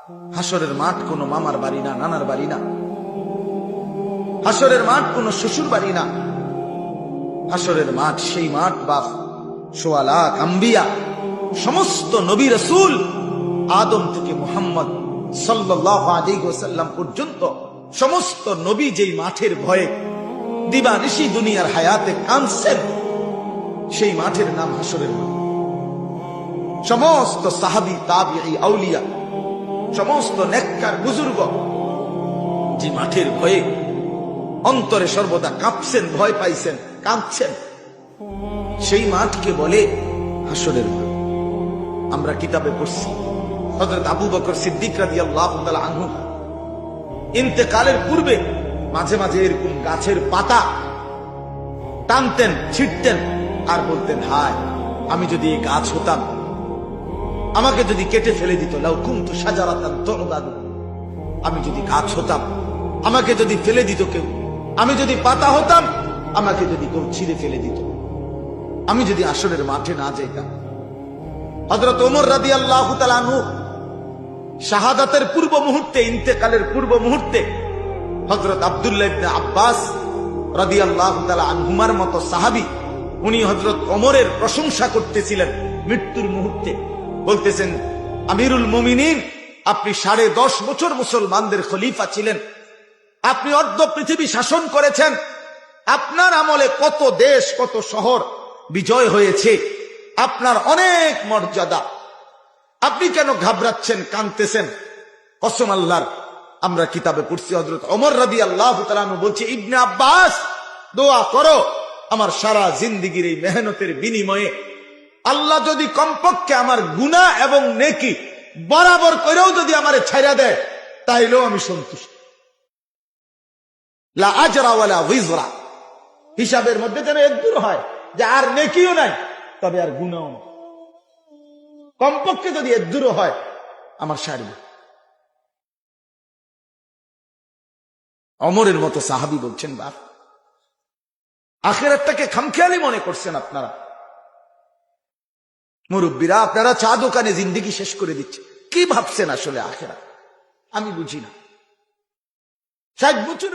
হাসরের মাঠ কোনো মামার বাড়ি না, নানার বাড়ি না। হাসরের মাঠ কোনো শ্বশুর বাড়ি না। হাসরের মাঠ সেই মাঠ বাপ সোয়া লাখ আম্বিয়া, সমস্ত নবী রাসূল, আদম থেকে মুহাম্মদ সাল্লাল্লাহু আলাইহি ওয়াসাল্লাম পর্যন্ত সমস্ত নবী যেই মাঠের ভয়ে দিবানিশি দুনিয়ার হায়াতে কাঁদছেন, সেই মাঠের নাম হাসরের মাঠ। সমস্ত সাহাবী, তাবিঈ, আউলিয়া, সমস্ত নেককার বুজুর্গ যে মাঠের ভয়ে অন্তরে সর্বদা কাঁপছেন, ভয় পাইছেন, কাঁদছেন, সেই মাঠকে বলে হাসরের মাঠ। আমরা কিতাবে পড়ছি হযরত আবু বকর সিদ্দিক রাদিয়াল্লাহু তাআলা আনহু ইন্তেকালের পূর্বে মাঝে মাঝে এরকম গাছের পাতা টানতেন, ছিটতেন আর বলতেন, হায় আমি যদি এই গাছ হতাম, আমাকে যদি কেটে ফেলে দিত, লাউ কুনতু শাজারাতান তু'দাদু, আমি যদি গাছ হতাম, আমাকে যদি ফেলে দিত কেউ, আমি যদি পাতা হতাম, আমাকে যদি কেউ ছিঁড়ে ফেলে দিত, আমি যদি হাসরের মাঠে না যাইতাম। হযরত ওমর রাদিয়াল্লাহু তাআলা আনহু শাহাদাতের পূর্ব মুহূর্তে, ইন্তেকালের পূর্ব মুহূর্তে হযরত আব্দুল্লাহ ইবনে আব্বাস রাদিয়াল্লাহু তাআলা আনহুমার মতো সাহাবী, উনি হযরত ওমরের প্রশংসা করতেছিলেন মৃত্যুর মুহূর্তে, বলতেছেন, আমিরুল মুমিনিন, আপনি 10.5 বছর মুসলমানদের খলিফা ছিলেন, আপনি অর্ধ পৃথিবী শাসন করেছেন, আপনার আমলে কত দেশ, কত শহর বিজয় হয়েছে, আপনার অনেক মর্যাদা, আপনি কেন ঘাবড়াচ্ছেন, কাঁদতেছেন? কসম আল্লাহর, আমরা কিতাবে পড়ছি হযরত ওমর রাদিয়াল্লাহু তাআলা আনহু বলছে, ইবনে আব্বাস দোয়া করো, আমার সারা জিন্দেগীর এই মেহনতের বিনিময়ে আল্লাহ যদি কমপক্ষে আমার গুনাহ এবং নেকি বরাবর করেও যদি আমারে ছাইরা দেয়, তাইলেও আমি সন্তুষ্ট। লা আজরা ওয়ালা উযরা, হিসাবের মধ্যে যেন একদূর হয় যে আর নেকিও নাই, তবে আর গুনাহও নাই, কমপক্ষে যদি একদূর হয় আমার সারবে। ওমরের মতো সাহাবী বলছেন, বাপ আখিরাতটাকে খামখেয়ালি মনে করছেন আপনারা মুরব্বীরা, আপনারা চা দোকানে জিন্দেগি শেষ করে দিচ্ছেন। কি ভাবছেন আসলে আখিরাত? আমি বুঝি না। 60 বছর